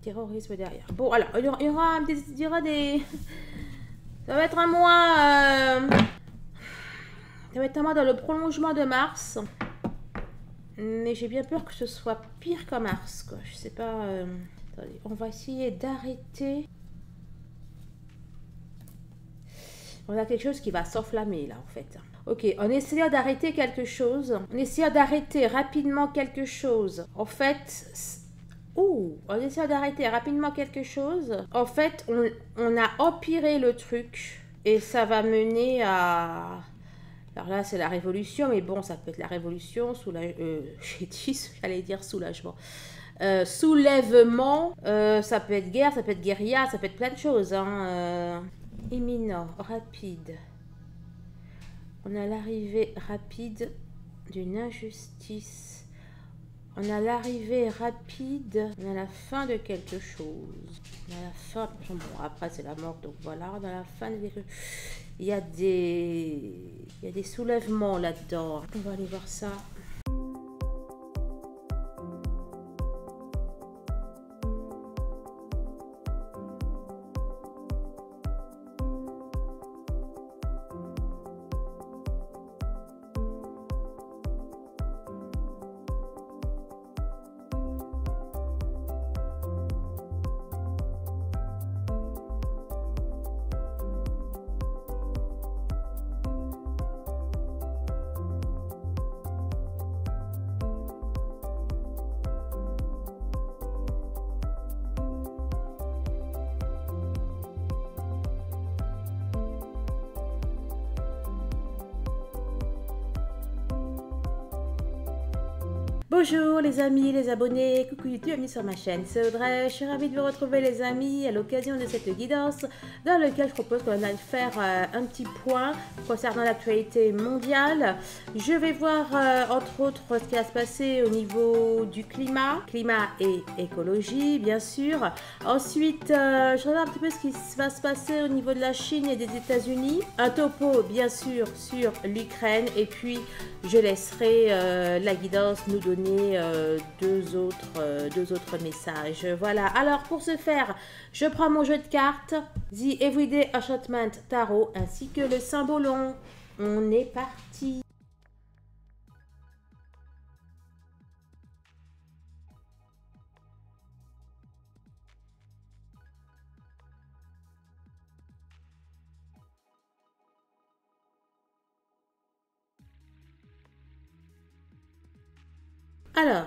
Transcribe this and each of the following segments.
terrorisme derrière. Bon, alors, il y aura des... Ça va être un mois... Ça va être un mois dans le prolongement de mars. Mais j'ai bien peur que ce soit pire qu'en mars, quoi. Je sais pas... Attendez, on va essayer d'arrêter... On a quelque chose qui va s'enflammer, là, en fait. Ok, on essaie d'arrêter quelque chose. On essaie d'arrêter rapidement quelque chose. En fait... Ouh, on essaie d'arrêter rapidement quelque chose. En fait, on a empiré le truc. Et ça va mener à... Alors là, c'est la révolution. Mais bon, ça peut être la révolution. J'ai dit, j'allais dire soulagement. Soulèvement. Ça peut être guerre, ça peut être guérilla. Ça peut être plein de choses. Imminent, rapide. On a l'arrivée rapide d'une injustice. On a l'arrivée rapide, on a la fin de quelque chose. On a la fin, bon après c'est la mort, donc voilà, on a la fin de quelque chose. Il y a des soulèvements là-dedans. On va aller voir ça. Bonjour les amis, les abonnés, coucou YouTube, bienvenue sur ma chaîne, c'est Audrey, je suis ravie de vous retrouver les amis à l'occasion de cette guidance dans laquelle je propose qu'on aille faire un petit point concernant l'actualité mondiale. Je vais voir entre autres ce qui va se passer au niveau du climat et écologie bien sûr. Ensuite, je regarde un petit peu ce qui va se passer au niveau de la Chine et des États-Unis. Un topo bien sûr sur l'Ukraine et puis je laisserai la guidance nous donner deux autres messages. Voilà, alors pour ce faire, je prends mon jeu de cartes, The Everyday Enchantment Tarot, ainsi que le Symbolon. On est parti. Alors,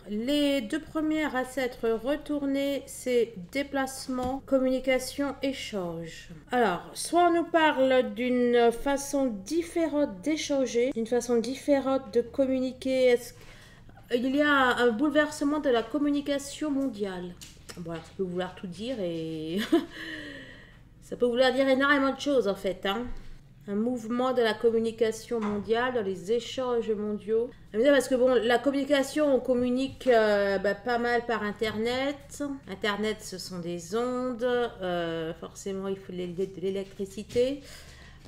les deux premières à s'être retournées, c'est déplacement, communication, échange. Alors, soit on nous parle d'une façon différente d'échanger, d'une façon différente de communiquer. Il y a un bouleversement de la communication mondiale. Bon, alors, ça peut vouloir tout dire et... ça peut vouloir dire énormément de choses en fait, hein. Un mouvement de la communication mondiale, dans les échanges mondiaux. Parce que bon, la communication, on communique pas mal par Internet. Internet, ce sont des ondes. Forcément, il faut de l'électricité.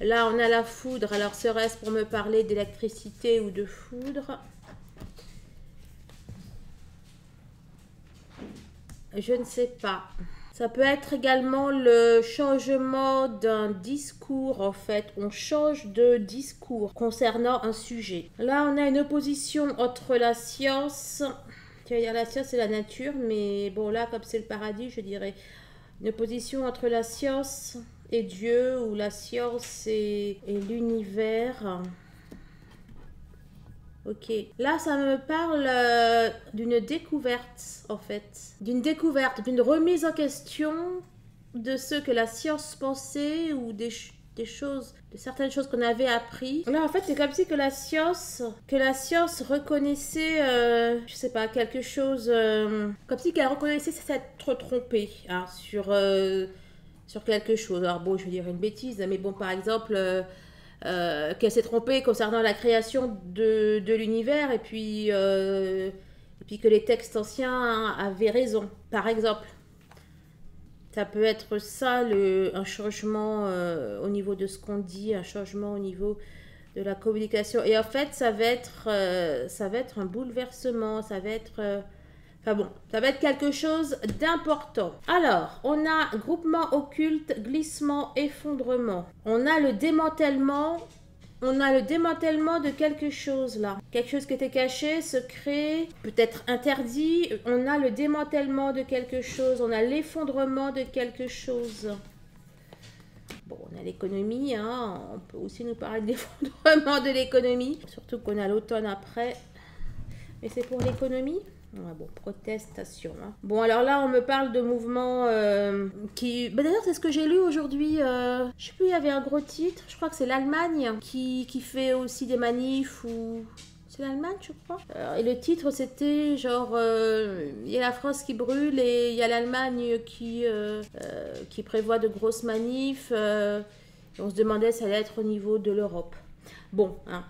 Là, on a la foudre. Alors, serait-ce pour me parler d'électricité ou de foudre? Je ne sais pas. Ça peut être également le changement d'un discours, en fait. On change de discours concernant un sujet. Là, on a une opposition entre la science, la science et la nature, mais bon, là, comme c'est le paradis, je dirais une opposition entre la science et Dieu, ou la science et l'univers. Ok, là ça me parle d'une découverte en fait, d'une découverte, d'une remise en question de ce que la science pensait ou des choses, de certaines choses qu'on avait appris. Là en fait c'est comme si que la science reconnaissait, je sais pas, quelque chose, comme si qu'elle reconnaissait s'être trompée hein, sur quelque chose. Alors bon je vais dire une bêtise, mais bon par exemple... qu'elle s'est trompée concernant la création de l'univers et puis que les textes anciens avaient raison, par exemple. Ça peut être ça, un changement au niveau de ce qu'on dit, un changement au niveau de la communication. Et en fait, ça va être un bouleversement, ça va être Enfin bon, ça va être quelque chose d'important. Alors, on a groupement occulte, glissement, effondrement. On a le démantèlement. On a le démantèlement de quelque chose là. Quelque chose qui était caché, secret, peut-être interdit. On a le démantèlement de quelque chose. On a l'effondrement de quelque chose. Bon, on a l'économie, hein. On peut aussi nous parler de l'effondrement de l'économie. Surtout qu'on a l'automne après. Et c'est pour l'économie. Ouais, bon, protestation. Hein. Bon, alors là, on me parle de mouvements qui... Bah, d'ailleurs, c'est ce que j'ai lu aujourd'hui. Je sais plus, il y avait un gros titre. Je crois que c'est l'Allemagne qui fait aussi des manifs ou... C'est l'Allemagne, je crois. Et le titre, c'était genre... Il y a la France qui brûle et il y a l'Allemagne qui prévoit de grosses manifs. Et on se demandait si ça allait être au niveau de l'Europe. Bon, hein.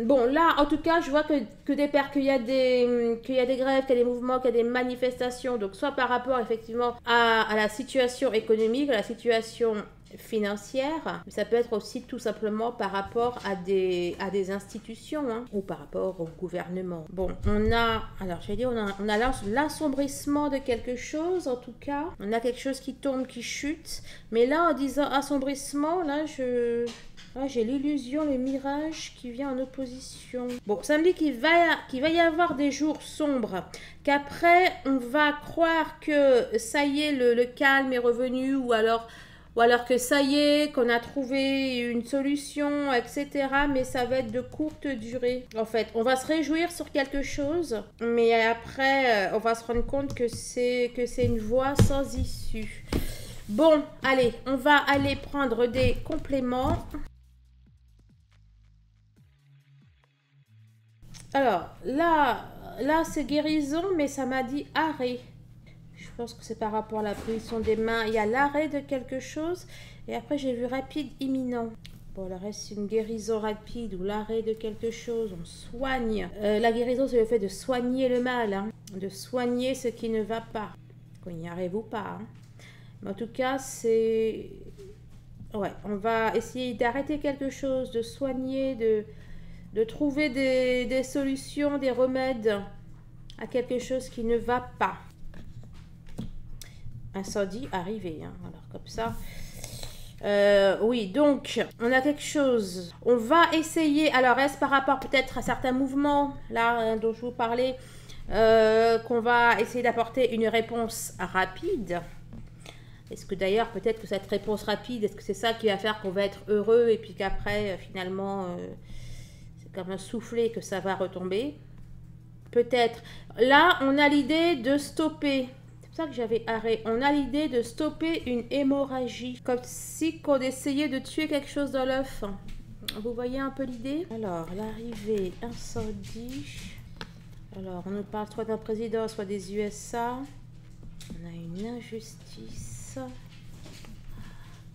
Bon, là, en tout cas, je vois qu'il y a des grèves, qu'il y a des mouvements, qu'il y a des manifestations. Donc, soit par rapport, effectivement, à la situation économique, à la situation financière, mais ça peut être aussi tout simplement par rapport à des institutions, hein, ou par rapport au gouvernement. Bon, on a l'assombrissement de quelque chose, en tout cas. On a quelque chose qui tombe, qui chute. Mais là, en disant assombrissement, là, j'ai l'illusion, le mirage qui vient en opposition. Bon, ça me dit qu'il va y avoir des jours sombres, qu'après, on va croire que ça y est, le calme est revenu, ou alors que ça y est, qu'on a trouvé une solution, etc. Mais ça va être de courte durée. En fait, on va se réjouir sur quelque chose, mais après, on va se rendre compte que c'est une voie sans issue. Bon, allez, on va aller prendre des compléments. Alors, là c'est guérison, mais ça m'a dit arrêt. Je pense que c'est par rapport à la position des mains. Il y a l'arrêt de quelque chose. Et après, j'ai vu rapide, imminent. Bon, le reste, c'est une guérison rapide ou l'arrêt de quelque chose. On soigne. La guérison, c'est le fait de soigner le mal. Hein. De soigner ce qui ne va pas. Qu'on y arrive ou pas. Hein. Mais en tout cas, c'est... Ouais, on va essayer d'arrêter quelque chose, de soigner, de trouver des solutions, des remèdes à quelque chose qui ne va pas. Incendie arrivé, hein. Alors comme ça. Oui, donc on a quelque chose. On va essayer. Alors est-ce par rapport peut-être à certains mouvements là dont je vous parlais, qu'on va essayer d'apporter une réponse rapide. Est-ce que d'ailleurs peut-être que cette réponse rapide, est-ce que c'est ça qui va faire qu'on va être heureux et puis qu'après finalement c'est comme un soufflet que ça va retomber. Peut-être. Là on a l'idée de stopper. C'est pour ça que j'avais arrêt. On a l'idée de stopper une hémorragie. Comme si on essayait de tuer quelque chose dans l'œuf. Vous voyez un peu l'idée? Alors, l'arrivée, incendie. Alors, on nous parle soit d'un président, soit des USA. On a une injustice.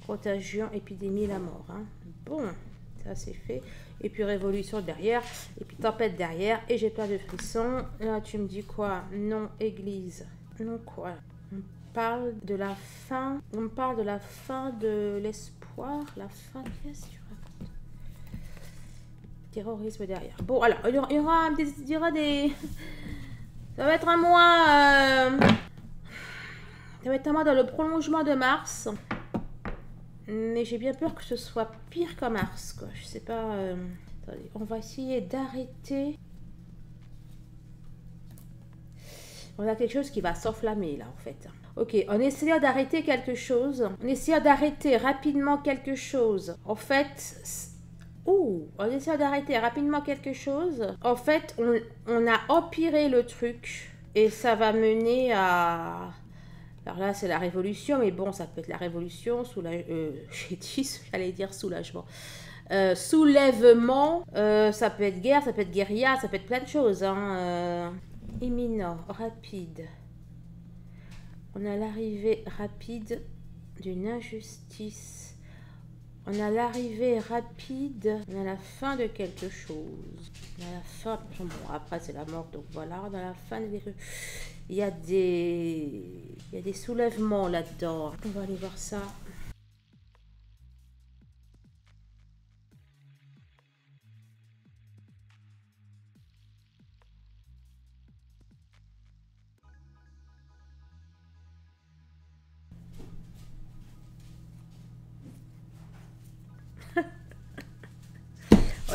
Contagion, épidémie, la mort. Hein. Bon, ça c'est fait. Et puis révolution derrière. Et puis tempête derrière. Et j'ai plein de frissons. Là, tu me dis quoi? Non, église. Non, quoi? On parle de la fin. On parle de la fin de l'espoir. La fin, qu'est-ce que tu racontes? Terrorisme derrière. Bon, alors, il y aura des... Ça va être un mois... Ça va être un mois dans le prolongement de mars. Mais j'ai bien peur que ce soit pire qu'en mars, quoi. Je sais pas... Attendez, on va essayer d'arrêter... On a quelque chose qui va s'enflammer là en fait. Ok, en essayant d'arrêter quelque chose, en essayant d'arrêter rapidement quelque chose, en fait... en essayant d'arrêter rapidement quelque chose, en fait, on a empiré le truc et ça va mener à... Alors là, c'est la révolution, mais bon, ça peut être la révolution, j'allais dire soulagement. Soulèvement, ça peut être guerre, ça peut être guérilla, ça peut être plein de choses. Hein, imminent, rapide. On a l'arrivée rapide d'une injustice. On a l'arrivée rapide. On a la fin de quelque chose. On a la fin. Bon, après, c'est la mort, donc voilà. On a la fin de... Il y a des soulèvements là-dedans. On va aller voir ça.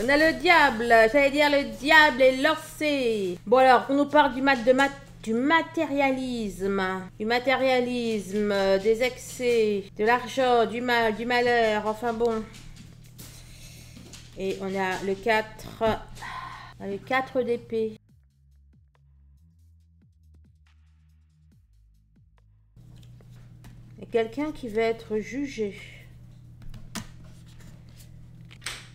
On a le diable, j'allais dire le diable est lancé. Bon alors, on nous parle du matérialisme, des excès, de l'argent, du mal, du malheur, enfin bon. Et on a le 4 d'épée. Et quelqu'un qui va être jugé.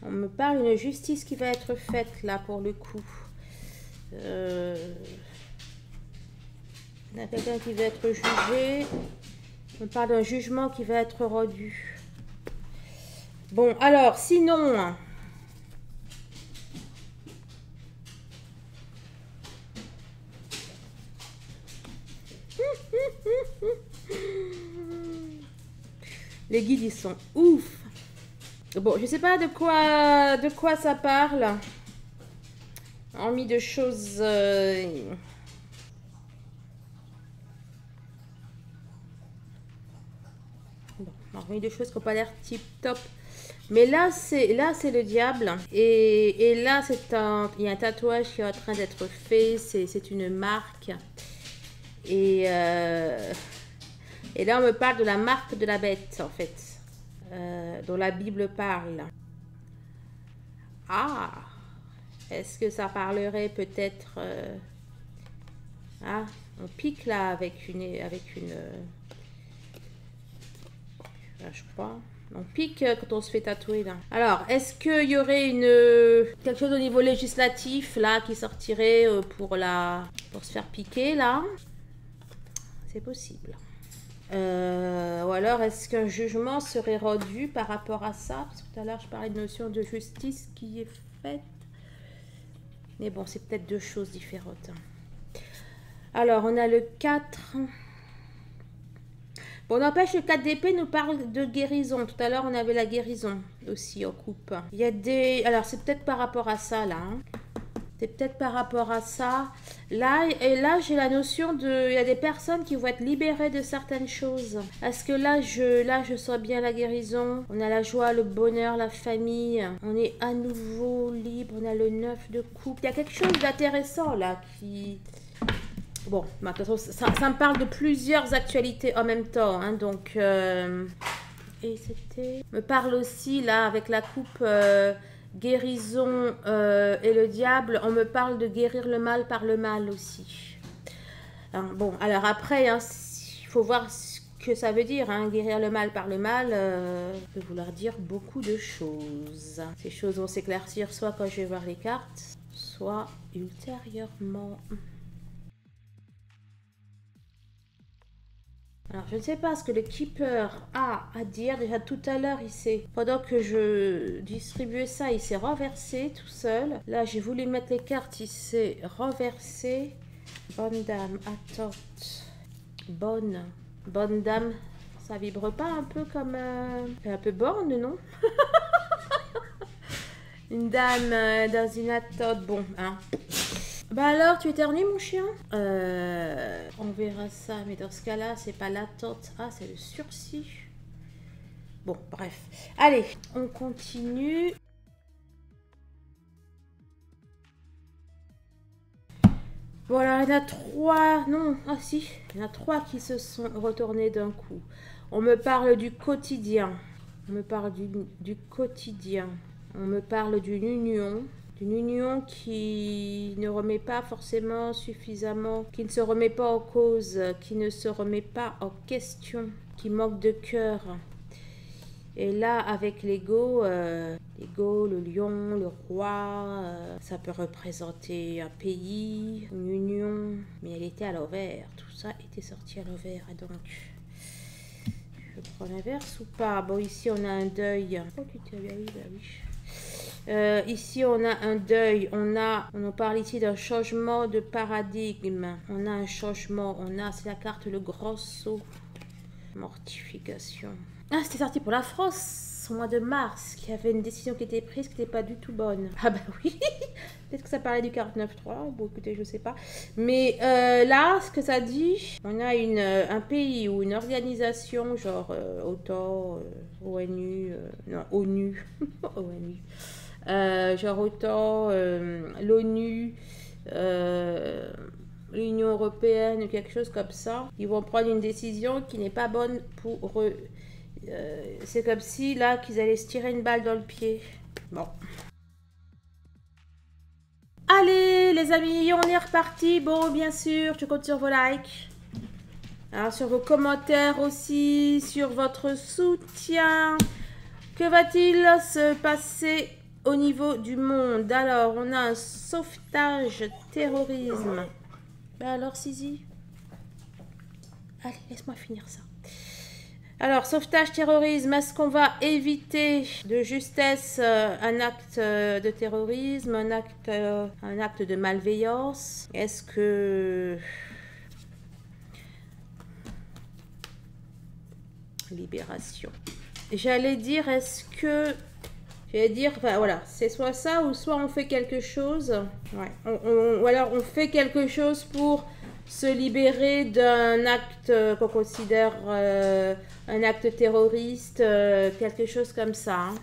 On me parle d'une justice qui va être faite là pour le coup. On a quelqu'un qui va être jugé. On parle d'un jugement qui va être rendu. Bon, alors, sinon... Les guides, ils sont ouf. Bon, je sais pas de quoi ça parle. Hormis de choses... Bon, hormis de choses qui n'ont pas l'air tip top. Mais là, c'est le diable. Et là, il y a un tatouage qui est en train d'être fait. C'est une marque. Et là, on me parle de la marque de la bête, en fait. Dont la Bible parle. Ah! Est-ce que ça parlerait peut-être... Ah, on pique là avec une je crois. On pique quand on se fait tatouer là. Alors, est-ce qu'il y aurait quelque chose au niveau législatif là qui sortirait pour se faire piquer là? C'est possible. Ou alors, est-ce qu'un jugement serait rendu par rapport à ça? Parce que tout à l'heure, je parlais de notion de justice qui est faite. Mais bon, c'est peut-être deux choses différentes. Alors, on a le 4. Bon, n'empêche, le 4 d'épée nous parle de guérison. Tout à l'heure, on avait la guérison aussi en coupe. Il y a des... Alors, c'est peut-être par rapport à ça, là. Hein. C'est peut-être par rapport à ça. Là, j'ai la notion de... Il y a des personnes qui vont être libérées de certaines choses. Est-ce que là, je sens bien la guérison. On a la joie, le bonheur, la famille. On est à nouveau libre. On a le 9 de coupe. Il y a quelque chose d'intéressant, là, qui... Bon, de toute façon, ça me parle de plusieurs actualités en même temps. Hein, donc, et c'était... Me parle aussi, là, avec la coupe guérison et le diable, on me parle de guérir le mal par le mal aussi. Hein, bon, alors après, hein, il faut voir ce que ça veut dire. Hein, guérir le mal par le mal peut vouloir dire beaucoup de choses. Ces choses vont s'éclaircir soit quand je vais voir les cartes, soit ultérieurement. Alors, je ne sais pas ce que le keeper a à dire. Déjà, tout à l'heure, pendant que je distribuais ça, il s'est renversé tout seul. Là, j'ai voulu mettre les cartes, il s'est renversé. Bonne dame, attends. Bonne dame, ça vibre pas un peu comme... un peu borne, non? Une dame dans une attente, bon, hein. Bah alors, tu éternues mon chien? On verra ça, mais dans ce cas-là, c'est pas l'attente. Ah, c'est le sursis. Bon, bref. Allez, on continue. Voilà, il y en a 3. Non, ah si, il y en a 3 qui se sont retournés d'un coup. On me parle du quotidien. On me parle du quotidien. On me parle d'une union. D'une union qui ne remet pas forcément suffisamment, qui ne se remet pas en cause, qui ne se remet pas en question, qui manque de cœur. Et là, avec l'ego, le lion, le roi, ça peut représenter un pays, une union, mais elle était à l'envers. Tout ça était sorti à l'envers. Donc, je prends l'inverse ou pas? Bon, ici, on a un deuil. Oh, tu t'es bien, oui, bah oui. Ici, on a un deuil, on nous parle ici d'un changement de paradigme. On a un changement, c'est la carte le grand saut. Mortification. Ah, c'était sorti pour la France au mois de mars, qui avait une décision qui était prise, qui n'était pas du tout bonne. Ah bah oui, peut-être que ça parlait du 49.3, bon écoutez, je sais pas. Mais là, ce que ça dit, on a un pays ou une organisation, genre OTAN, ONU, non, ONU, ONU. Genre autant l'ONU, l'Union européenne ou quelque chose comme ça, ils vont prendre une décision qui n'est pas bonne pour eux. C'est comme si là qu'ils allaient se tirer une balle dans le pied. Bon. Allez les amis, on est reparti. Bon, bien sûr, je compte sur vos likes. Alors sur vos commentaires aussi, sur votre soutien. Que va-t-il se passer au niveau du monde? Alors, on a un sauvetage terrorisme. Ben alors, Sisi? Allez, laisse-moi finir ça. Alors, sauvetage terrorisme, est-ce qu'on va éviter de justesse un acte de terrorisme, un acte de malveillance? Est-ce que... Libération. J'allais dire, est-ce que... J'allais dire, enfin voilà, c'est soit ça ou soit on fait quelque chose. Ouais. Ou alors on fait quelque chose pour se libérer d'un acte qu'on considère un acte terroriste, quelque chose comme ça. Hein.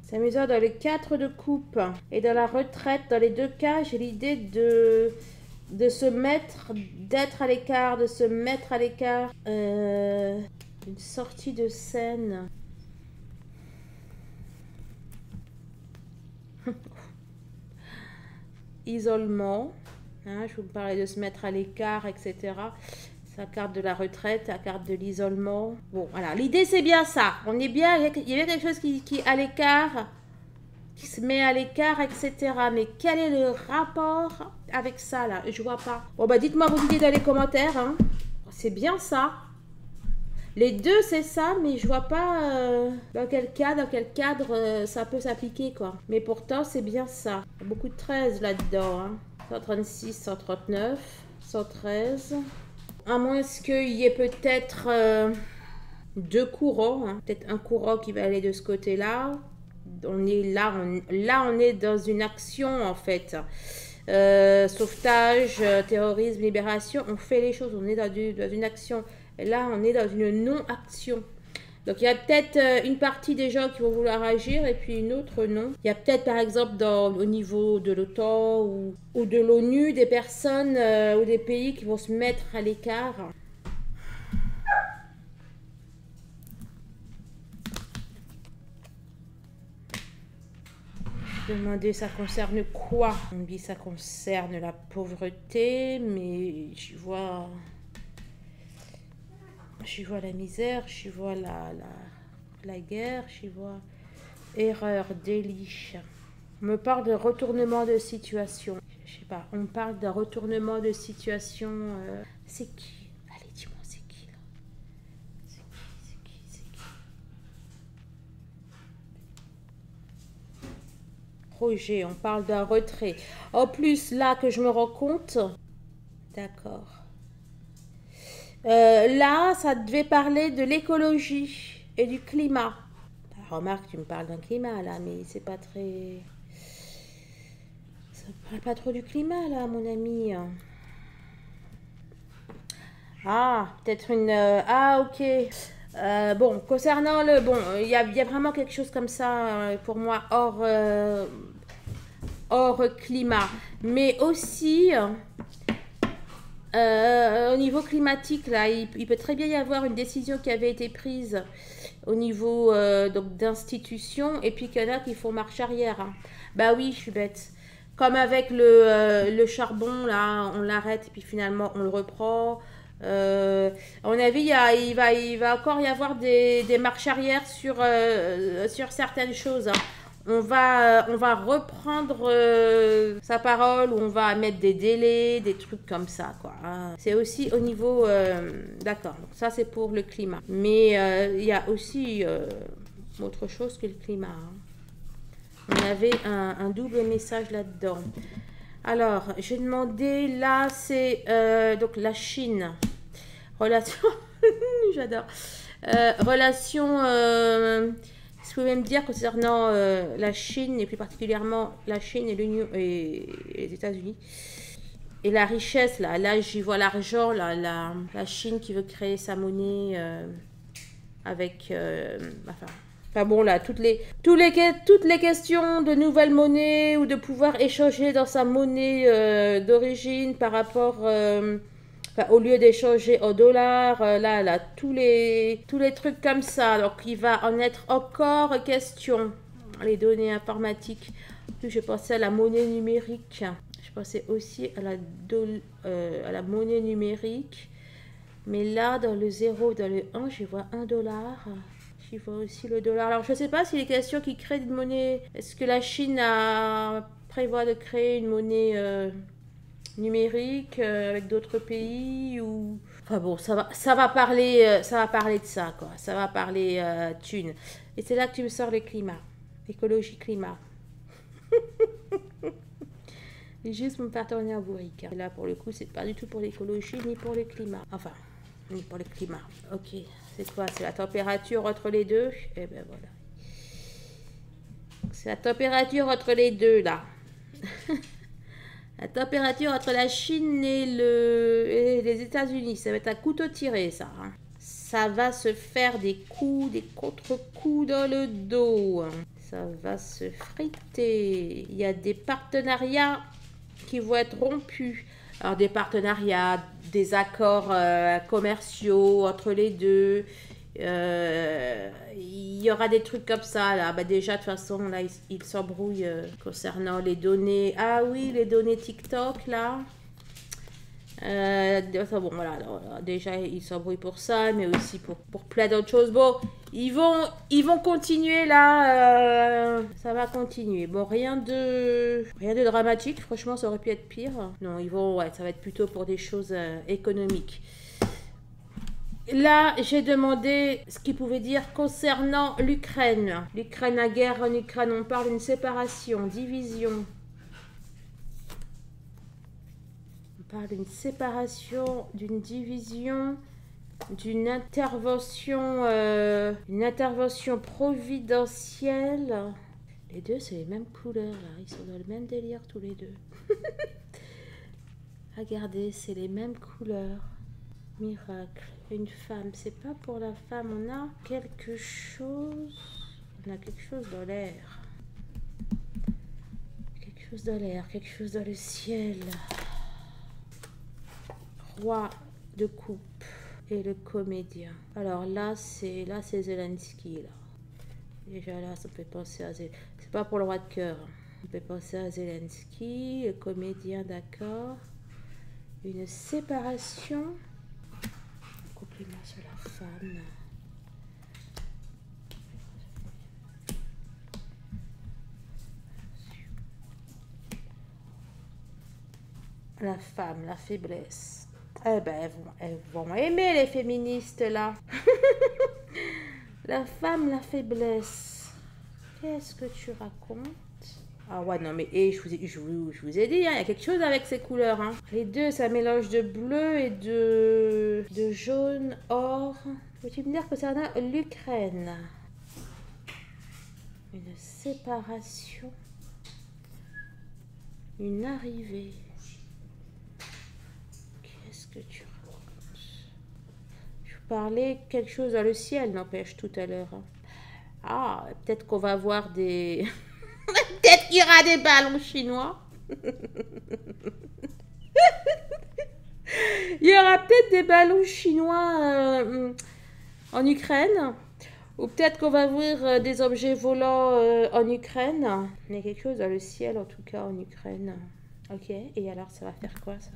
C'est amusant, dans les 4 de coupe et dans la retraite, dans les 2 cas, j'ai l'idée de se mettre, d'être à l'écart, de se mettre à l'écart. Une sortie de scène. Isolement. Hein, je vous parlais de se mettre à l'écart, etc. C'est la carte de la retraite, la carte de l'isolement. Bon, voilà. L'idée, c'est bien ça. On est bien. Il y a quelque chose qui est à l'écart, qui se met à l'écart, etc. Mais quel est le rapport avec ça, là? Je vois pas. Bon, bah, dites-moi vos idées dans les commentaires. Hein. C'est bien ça. Les deux, c'est ça, mais je vois pas dans quel cadre ça peut s'appliquer, quoi. Mais pourtant, c'est bien ça. Il y a beaucoup de 13 là-dedans. Hein. 136, 139, 113. À moins qu'il y ait peut-être 2 courants. Hein. Peut-être un courant qui va aller de ce côté-là. On est là, on est dans une action, en fait. Sauvetage, terrorisme, libération. On fait les choses, on est dans une action. Et là, on est dans une non-action. Donc, il y a peut-être une partie des gens qui vont vouloir agir et puis une autre non. Il y a peut-être, par exemple, au niveau de l'OTAN ou de l'ONU, des personnes ou des pays qui vont se mettre à l'écart. Demander, ça concerne quoi? On dit ça concerne la pauvreté, mais je vois la misère, je vois la guerre, je vois erreur, délit. On me parle de retournement de situation. Je sais pas, on me parle d'un retournement de situation. C'est qui? Allez, dis-moi, c'est qui là? C'est qui? Projet, on parle d'un retrait. En plus, là que je me rends compte. D'accord. Là, ça devait parler de l'écologie et du climat. Remarque, tu me parles d'un climat là, mais c'est pas très... Ça ne parle pas trop du climat là, mon ami. Ah, peut-être une... ah, ok. Bon, concernant le... Bon, il y a vraiment quelque chose comme ça pour moi hors climat. Mais aussi... au niveau climatique, là, il peut très bien y avoir une décision qui avait été prise au niveau d'institutions et puis qu'il y en a qui font marche arrière. Hein. Bah oui, je suis bête. Comme avec le charbon, là, on l'arrête et puis finalement on le reprend. À mon avis, il va encore y avoir des marches arrière sur certaines choses. Hein. On va reprendre sa parole, ou on va mettre des délais, des trucs comme ça, quoi. C'est aussi au niveau... D'accord, donc ça c'est pour le climat. Mais il y a aussi autre chose que le climat. Hein. On avait un double message là-dedans. Alors, j'ai demandé, là, c'est donc la Chine. Relation... J'adore. Relation... Est-ce que vous pouvez me dire concernant la Chine, et plus particulièrement la Chine et l'Union et les États-Unis, et la richesse, là j'y vois l'argent, la Chine qui veut créer sa monnaie avec... enfin, Enfin bon, là, toutes les questions de nouvelle monnaie ou de pouvoir échanger dans sa monnaie d'origine par rapport, enfin, au lieu d'échanger au dollar, là, tous les trucs comme ça. Donc, il va en être encore question. Les données informatiques. En plus, je pensais à la monnaie numérique. Je pensais aussi à la monnaie numérique. Mais là, dans le 0, dans le 1, je vois 1 dollar. J'y vois aussi le dollar. Alors, je ne sais pas s'il est question qui crée une monnaie. Est-ce que la Chine prévoit de créer une monnaie numérique avec d'autres pays ou... Enfin bon, ça va parler de ça, quoi. Ça va parler thunes. Et c'est là que tu me sors le climat. Écologie, climat. Et juste me faire tourner en bourrique. Et là, pour le coup, c'est pas du tout pour l'écologie ni pour le climat. Enfin, ni pour le climat. Ok, c'est quoi? C'est la température entre les deux? Eh ben voilà. C'est la température entre les deux, là. La température entre la Chine et les États-Unis. Ça va être un couteau tiré, ça. Hein. Ça va se faire des coups, des contre-coups dans le dos. Ça va se friter. Il y a des partenariats qui vont être rompus. Alors des partenariats, des accords commerciaux entre les deux. Il y aura des trucs comme ça là. Bah, déjà de toute façon là ils s'embrouillent concernant les données. Ah oui, les données TikTok là. Enfin, bon voilà, alors, déjà ils s'embrouillent pour ça, mais aussi pour plein d'autres choses. Bon, ils vont continuer là, ça va continuer. Bon, rien de dramatique, franchement ça aurait pu être pire. Non, ouais, ça va être plutôt pour des choses économiques. Là, j'ai demandé ce qu'il pouvait dire concernant l'Ukraine. L'Ukraine, la guerre en Ukraine, on parle d'une séparation, division. On parle d'une séparation, d'une division, d'une intervention providentielle. Les deux, c'est les mêmes couleurs, là. Ils sont dans le même délire, tous les deux. Regardez, c'est les mêmes couleurs. Miracle. Une femme, c'est pas pour la femme, on a quelque chose dans l'air. Quelque chose dans l'air, quelque chose dans le ciel. Roi de coupe et le comédien. Alors là, c'est Zelensky, là. Déjà là, ça me fait penser à Zelensky. C'est pas pour le roi de cœur. Ça me fait penser à Zelensky, le comédien, d'accord. Une séparation. Compliment sur la femme. La femme, la faiblesse. Eh ben, elles vont aimer les féministes là. La femme, la faiblesse. Qu'est-ce que tu racontes? Ah ouais, non mais je vous ai dit, hein, il y a quelque chose avec ces couleurs. Hein. Les deux, c'est un mélange de bleu et de jaune, or. Peux-tu me dire concernant l'Ukraine? Une séparation. Une arrivée. Qu'est-ce que tu racontes? Je vous parlais quelque chose dans le ciel, n'empêche, tout à l'heure. Hein. Ah, peut-être qu'on va voir des... Peut-être qu'il y aura des ballons chinois. Il y aura peut-être des ballons chinois en Ukraine. Ou peut-être qu'on va voir des objets volants en Ukraine. Il y a quelque chose dans le ciel, en tout cas, en Ukraine. Ok, et alors ça va faire quoi, ça?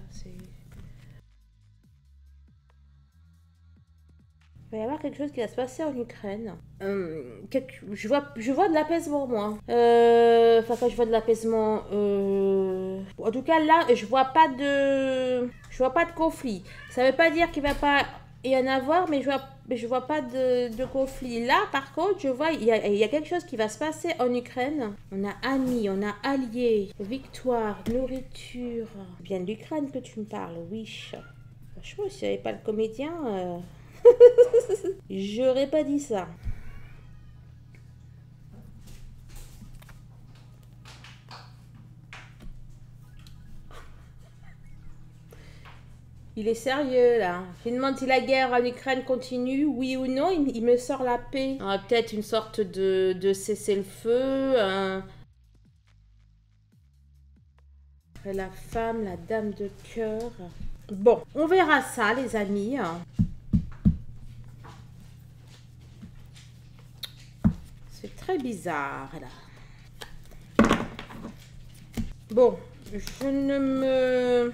Il va y avoir quelque chose qui va se passer en Ukraine. Je vois de l'apaisement, moi. Enfin, quand je vois de l'apaisement... En tout cas, là, je vois pas de conflit. Ça veut pas dire qu'il va pas y en avoir, mais je vois pas de conflit. Là, par contre, je vois, il y a quelque chose qui va se passer en Ukraine. On a amis, on a alliés, victoire, nourriture. Bien de l'Ukraine que tu me parles, oui. Franchement, si j'avais pas le comédien... J'aurais pas dit ça. Il est sérieux là. Je lui demande si la guerre en Ukraine continue, oui ou non. Il me sort la paix. Peut-être une sorte de cessez-le-feu. La femme, la dame de cœur. Bon, on verra ça les amis. C'est très bizarre là. Bon, je ne me...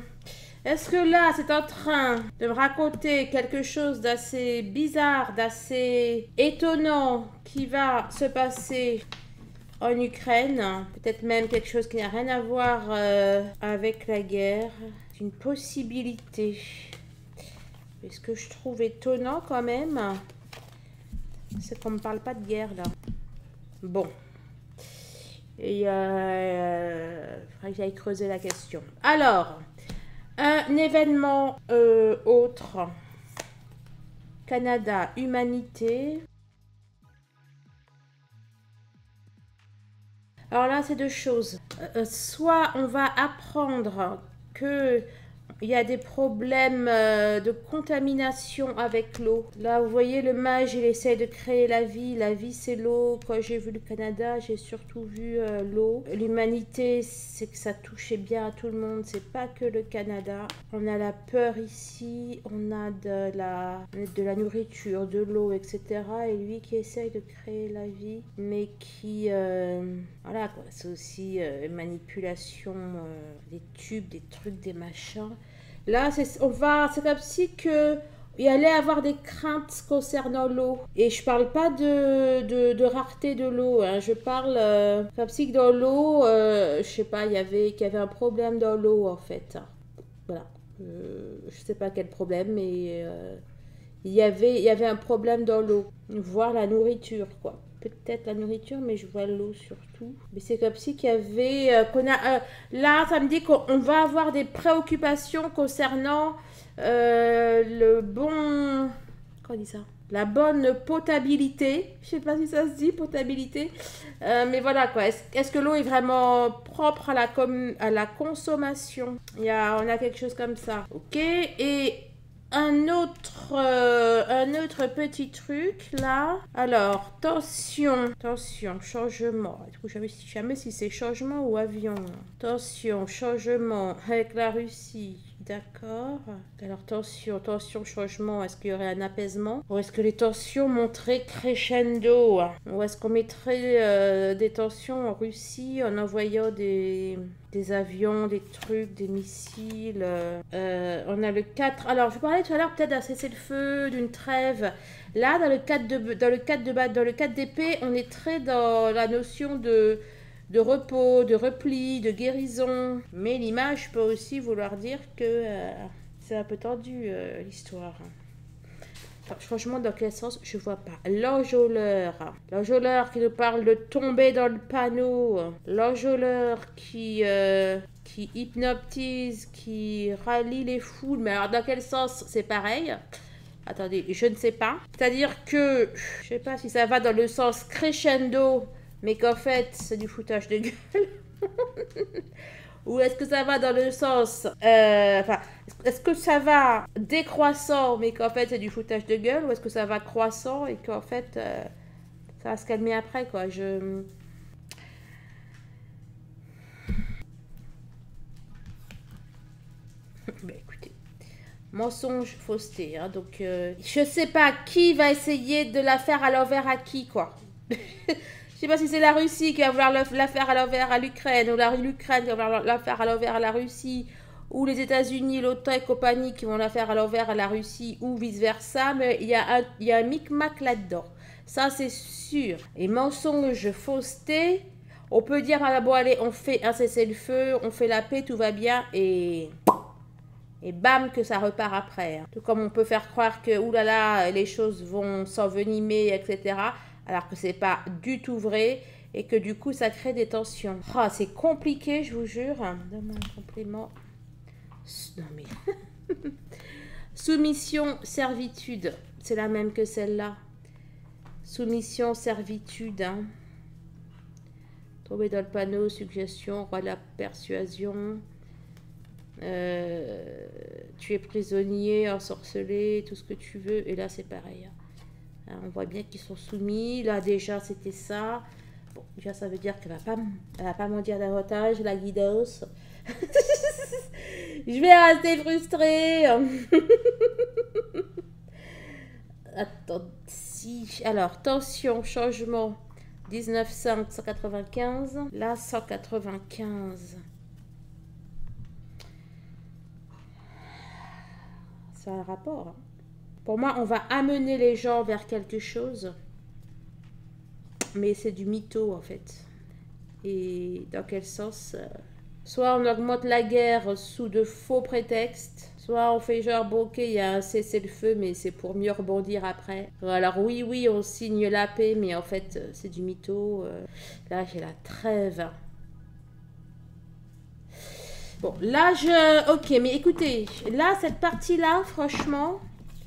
Est-ce que là, c'est en train de me raconter quelque chose d'assez bizarre, d'assez étonnant qui va se passer en Ukraine? Peut-être même quelque chose qui n'a rien à voir avec la guerre. C'est une possibilité. Et ce que je trouve étonnant quand même, c'est qu'on ne me parle pas de guerre là. Bon. Et il faudrait que j'aille creuser la question. Alors... Un événement autre. Canada, humanité. Alors là, c'est deux choses. Soit on va apprendre que il y a des problèmes de contamination avec l'eau. Là, vous voyez, le mage, il essaie de créer la vie. La vie, c'est l'eau. Quand j'ai vu le Canada, j'ai surtout vu l'eau. L'humanité, c'est que ça touchait bien à tout le monde. C'est pas que le Canada. On a la peur ici. On a de la nourriture, de l'eau, etc. Et lui qui essaye de créer la vie, mais qui... voilà, quoi. C'est aussi manipulation des tubes, des trucs, des machins. Là, c'est comme si que il allait avoir des craintes concernant l'eau. Et je parle pas de rareté de l'eau. Hein. Je parle comme si que dans l'eau, je sais pas, qu'il y avait un problème dans l'eau en fait. Voilà. Je sais pas quel problème, mais il y avait un problème dans l'eau. Voire la nourriture, quoi. Peut-être la nourriture, mais je vois l'eau surtout. Mais c'est comme si qu'il y avait... là, ça me dit qu'on va avoir des préoccupations concernant le bon... Comment on dit ça? La bonne potabilité. Je sais pas si ça se dit, potabilité. Mais voilà, quoi. Est-ce que l'eau est vraiment propre à la consommation? On a quelque chose comme ça. Ok. Et... Un autre petit truc là. Alors, tension, changement. Je ne sais jamais si c'est changement ou avion. Tension, changement avec la Russie. D'accord. Alors, tension, changement. Est-ce qu'il y aurait un apaisement? Ou est-ce que les tensions monteraient crescendo? Ou est-ce qu'on mettrait des tensions en Russie en envoyant des avions, des trucs, des missiles. On a le 4. Alors, je parlais tout à l'heure peut-être d'un cessez-le-feu, d'une trêve. Là, dans le 4 d'épée, on est très dans la notion de repos, de repli, de guérison. Mais l'image peut aussi vouloir dire que c'est un peu tendu, l'histoire. Enfin, franchement, dans quel sens, je vois pas. L'enjôleur qui nous parle de tomber dans le panneau. L'enjôleur qui hypnotise, qui rallie les foules. Mais alors, dans quel sens, c'est pareil? Attendez, je ne sais pas. C'est-à-dire que, je sais pas si ça va dans le sens crescendo, mais qu'en fait, c'est du foutage de gueule. Ou est-ce que ça va dans le sens... est-ce que ça va décroissant, mais qu'en fait, c'est du foutage de gueule? Ou est-ce que ça va croissant et qu'en fait, ça va se calmer après, quoi? Ben, écoutez, mensonge, fausseté. Hein, donc, je sais pas qui va essayer de la faire à l'envers à qui, quoi. Je sais pas si c'est la Russie qui va vouloir la faire à l'envers à l'Ukraine, ou l'Ukraine qui va vouloir la faire à l'envers à la Russie, ou les États-Unis, l'OTAN et compagnie qui vont la faire à l'envers à la Russie, ou vice-versa, mais il y a un micmac là-dedans. Ça, c'est sûr. Et mensonge, fausseté, on peut dire, ah, bon, allez, on fait un cessez-le-feu, on fait la paix, tout va bien, et bam, que ça repart après. Hein. Tout comme on peut faire croire que, oulala, les choses vont s'envenimer, etc., alors que c'est pas du tout vrai et que du coup ça crée des tensions. Oh, c'est compliqué, je vous jure. Donne-moi un complément. Non mais... Soumission, servitude. C'est la même que celle-là. Soumission, servitude. Hein. Tomber dans le panneau, suggestion, roi de la persuasion. Tu es prisonnier, ensorcelé, tout ce que tu veux. Et là, c'est pareil. Hein, on voit bien qu'ils sont soumis. Là, déjà, c'était ça. Bon, déjà, ça veut dire qu'elle va pas m'en dire davantage, la guidance. Je vais rester frustrée. Attends, si... Alors, tension, changement. 19,5, 195. Là, 195. C'est un rapport. Hein. Pour moi, on va amener les gens vers quelque chose. Mais c'est du mytho, en fait. Et dans quel sens soit on augmente la guerre sous de faux prétextes, soit on fait genre, bon, ok, il y a un cessez-le-feu, mais c'est pour mieux rebondir après. Alors oui, on signe la paix, mais en fait, c'est du mytho. Là, j'ai la trêve. Bon, là, ok, mais écoutez, là, cette partie-là, franchement...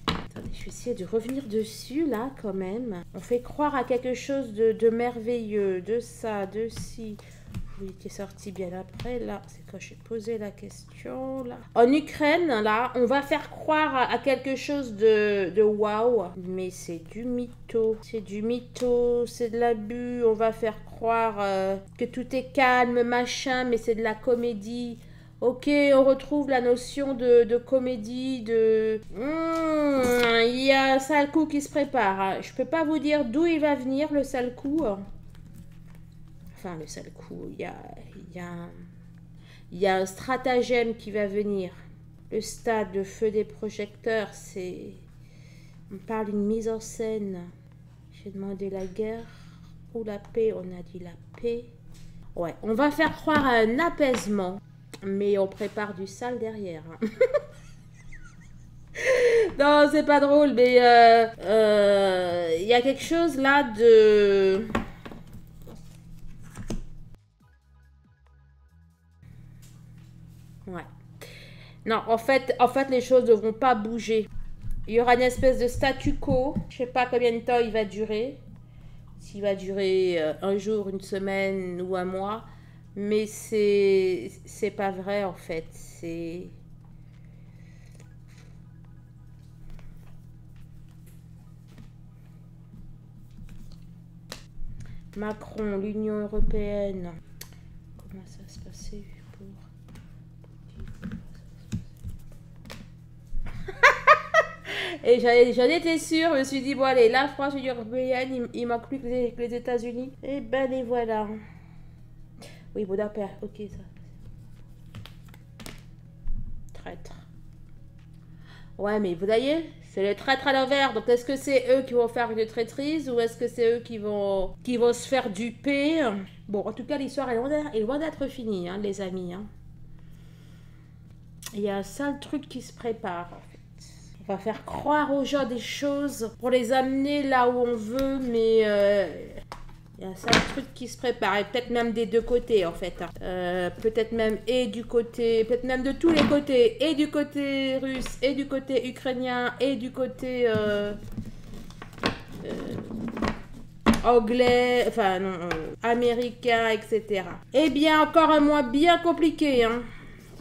Attendez, je vais essayer de revenir dessus, là, quand même. On fait croire à quelque chose de merveilleux, de ça, de ci... Oui, qui est sorti bien après, là, c'est quand j'ai posé la question, là. En Ukraine, là, on va faire croire à quelque chose de waouh, mais c'est du mytho. C'est du mytho, c'est de l'abus, on va faire croire que tout est calme, machin, mais c'est de la comédie. Ok, on retrouve la notion de comédie, il y a un sale coup qui se prépare. Je peux pas vous dire d'où il va venir, le sale coup. Enfin, le sale coup, il y a un stratagème qui va venir. Le stade, le feu des projecteurs, c'est... On parle d'une mise en scène. J'ai demandé la guerre ou la paix, on a dit la paix. Ouais, on va faire croire à un apaisement, mais on prépare du sale derrière. Hein. Non, c'est pas drôle, mais il y a quelque chose là de... Ouais. Non, en fait, les choses ne vont pas bouger. Il y aura une espèce de statu quo. Je sais pas combien de temps il va durer. S'il va durer un jour, une semaine ou un mois. Mais c'est pas vrai, en fait. C'est... Macron, l'Union européenne. Comment ça va se passer pour... Et j'en étais sûre, je me suis dit, bon allez, la France, l'Union européenne, il manque plus que les États-Unis. Et ben les voilà. Oui, Budapest, ok ça. Traître. Ouais, mais vous voyez, c'est le traître à l'envers. Donc est-ce que c'est eux qui vont faire une traîtrise ou est-ce que c'est eux qui vont se faire duper? Bon, en tout cas, l'histoire est loin d'être finie, hein, les amis. Hein. Il y a un sale truc qui se prépare. On va faire croire aux gens des choses pour les amener là où on veut, mais il y a un sale truc qui se prépare, et peut-être même des deux côtés en fait. Peut-être même peut-être même de tous les côtés, et du côté russe, et du côté ukrainien, et du côté anglais, enfin non, américain, etc. Eh bien, encore un mois bien compliqué, hein.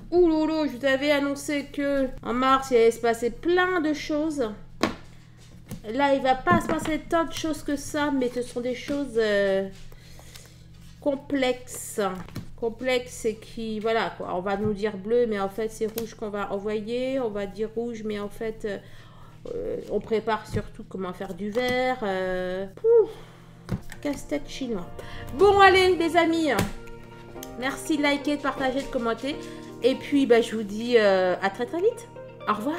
Ouh loulou, je vous avais annoncé que en mars, il allait se passer plein de choses. Là, il va pas se passer tant de choses que ça, mais ce sont des choses complexes. Complexes et qui, voilà, quoi. On va nous dire bleu, mais en fait, c'est rouge qu'on va envoyer. On va dire rouge, mais en fait, on prépare surtout comment faire du vert. Casse-tête chinois. Bon, allez, les amis. Merci de liker, de partager, de commenter. Et puis, bah, je vous dis à très très vite. Au revoir.